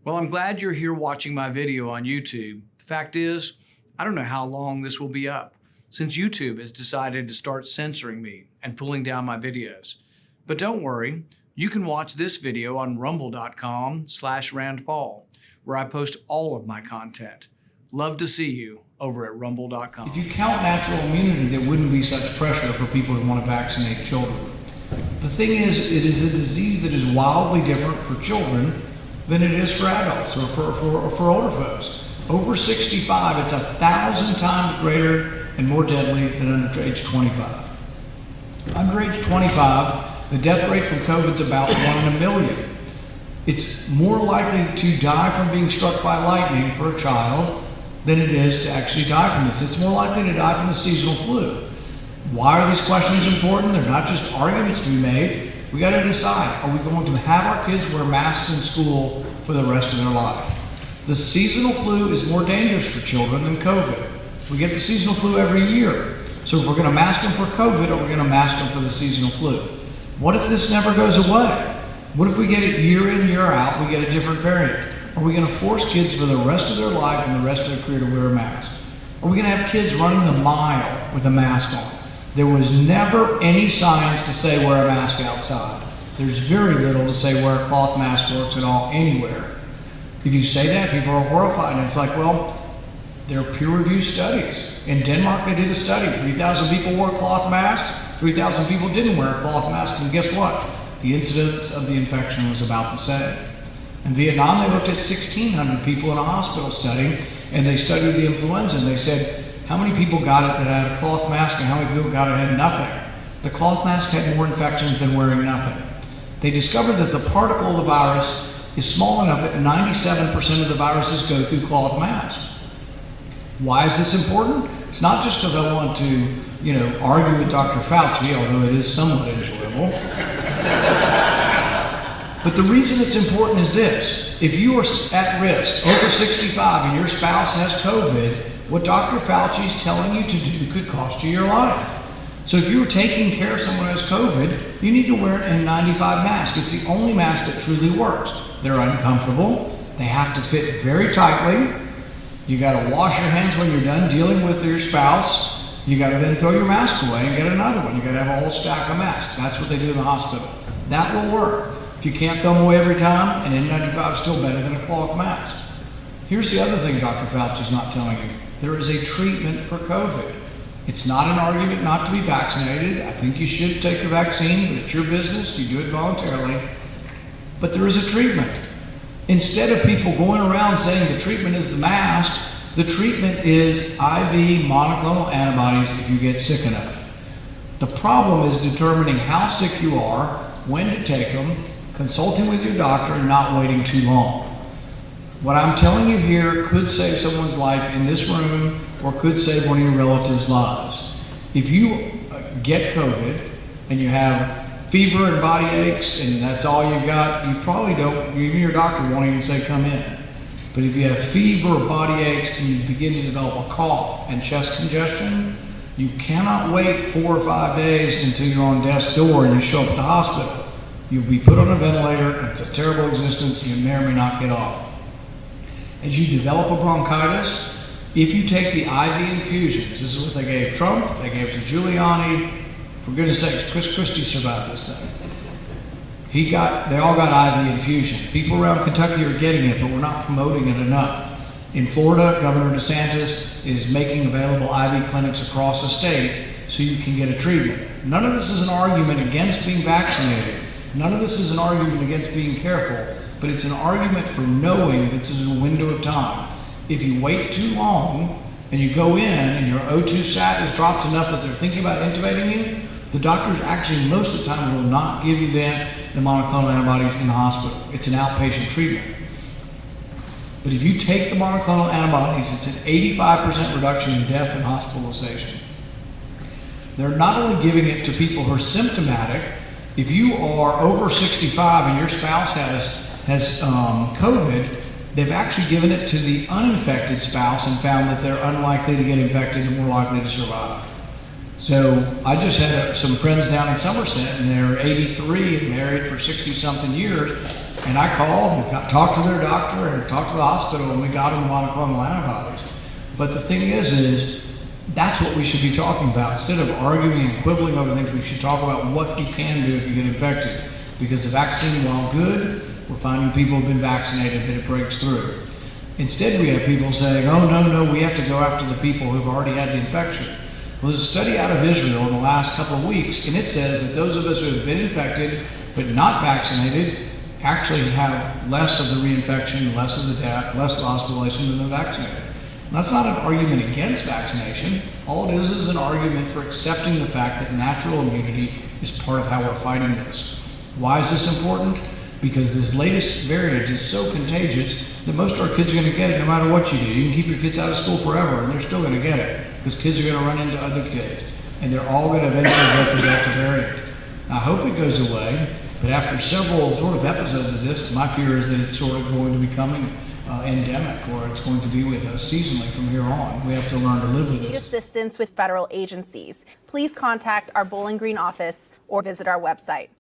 Well, I'm glad you're here watching my video on YouTube. The fact is, I don't know how long this will be up, since YouTube has decided to start censoring me and pulling down my videos. But don't worry, you can watch this video on rumble.com/randpaul, where I post all of my content. Love to see you over at rumble.com. If you count natural immunity, there wouldn't be such pressure for people who want to vaccinate children. The thing is, it is a disease that is wildly different for children than it is for adults or for older folks. Over 65, it's 1,000 times greater and more deadly than under age 25. Under age 25, the death rate from COVID is about 1 in a million. It's more likely to die from being struck by lightning for a child than it is to actually die from this. It's more likely to die from the seasonal flu. Why are these questions important? They're not just arguments to be made. We got to decide, are we going to have our kids wear masks in school for the rest of their life? The seasonal flu is more dangerous for children than COVID. We get the seasonal flu every year. So if we're going to mask them for COVID, or we're going to mask them for the seasonal flu? What if this never goes away? What if we get it year in, year out, we get a different variant? Are we going to force kids for the rest of their life and the rest of their career to wear a mask? Are we going to have kids running the mile with a mask on? There was never any science to say wear a mask outside. There's very little to say wear a cloth mask works at all anywhere. If you say that, people are horrified. And it's like, well, there are peer-reviewed studies. In Denmark, they did a study. 3,000 people wore cloth masks. 3,000 people didn't wear a cloth mask. And guess what? The incidence of the infection was about the same. In Vietnam, they looked at 1,600 people in a hospital setting, and they studied the influenza, and they said, how many people got it that had a cloth mask and how many people got it that had nothing? The cloth mask had more infections than wearing nothing. They discovered that the particle of the virus is small enough that 97% of the viruses go through cloth masks. Why is this important? It's not just because I want to, argue with Dr. Fauci, although it is somewhat enjoyable. But the reason it's important is this. If you are at risk, over 65, and your spouse has COVID, what Dr. Fauci is telling you to do could cost you your life. So if you're taking care of someone who has COVID, you need to wear an N95 mask. It's the only mask that truly works. They're uncomfortable. They have to fit very tightly. You got to wash your hands when you're done dealing with your spouse. You got to then throw your mask away and get another one. You got to have a whole stack of masks. That's what they do in the hospital. That will work. If you can't throw them away every time, an N95 is still better than a cloth mask. Here's the other thing Dr. Fauci's not telling you. There is a treatment for COVID. It's not an argument not to be vaccinated. I think you should take the vaccine, but it's your business. You do it voluntarily. But there is a treatment. Instead of people going around saying the treatment is the mask, the treatment is IV monoclonal antibodies if you get sick enough. The problem is determining how sick you are, when to take them, consulting with your doctor, and not waiting too long. What I'm telling you here could save someone's life in this room or could save one of your relatives' lives. If you get COVID and you have fever and body aches and that's all you've got, you probably don't, even your doctor won't even say come in. But if you have fever or body aches and you begin to develop a cough and chest congestion, you cannot wait 4 or 5 days until you're on death's door and you show up at the hospital. You'll be put on a ventilator, and it's a terrible existence, you may or may not get off. As you develop a bronchitis, if you take the IV infusions, this is what they gave Trump, they gave it to Giuliani, for goodness sake, Chris Christie survived this thing. They all got IV infusion. People around Kentucky are getting it, but we're not promoting it enough. In Florida, Governor DeSantis is making available IV clinics across the state so you can get a treatment. None of this is an argument against being vaccinated. None of this is an argument against being careful, but it's an argument for knowing that this is a window of time. If you wait too long and you go in and your O2 sat is dropped enough that they're thinking about intubating you, the doctors actually most of the time will not give you the monoclonal antibodies in the hospital. It's an outpatient treatment. But if you take the monoclonal antibodies, it's an 85% reduction in death and hospitalization. They're not only giving it to people who are symptomatic. If you are over 65 and your spouse has COVID, they've actually given it to the uninfected spouse and found that they're unlikely to get infected and more likely to survive. So I just had some friends down in Somerset, and they're 83 and married for 60-something years, And I called and talked to their doctor and talked to the hospital, and we got them the monoclonal antibodies. But the thing is that's what we should be talking about. Instead of arguing and quibbling over things, we should talk about what you can do if you get infected. Because the vaccine, while good, we're finding people who've been vaccinated that it breaks through. Instead, we have people saying, oh, no, we have to go after the people who've already had the infection. Well, there's a study out of Israel in the last couple of weeks, and it says that those of us who have been infected but not vaccinated actually have less of the reinfection, less of the death, less of the hospitalization than the vaccinated. And that's not an argument against vaccination. All it is an argument for accepting the fact that natural immunity is part of how we're fighting this. Why is this important? Because this latest variant is so contagious that most of our kids are going to get it no matter what you do. You can keep your kids out of school forever and they're still going to get it because kids are going to run into other kids and they're all going to eventually get the Delta variant. I hope it goes away, but after several sort of episodes of this, my fear is that it's sort of going to be becoming endemic, or it's going to be with us seasonally from here on. We have to learn to live with it. Need assistance with federal agencies? Please contact our Bowling Green office or visit our website.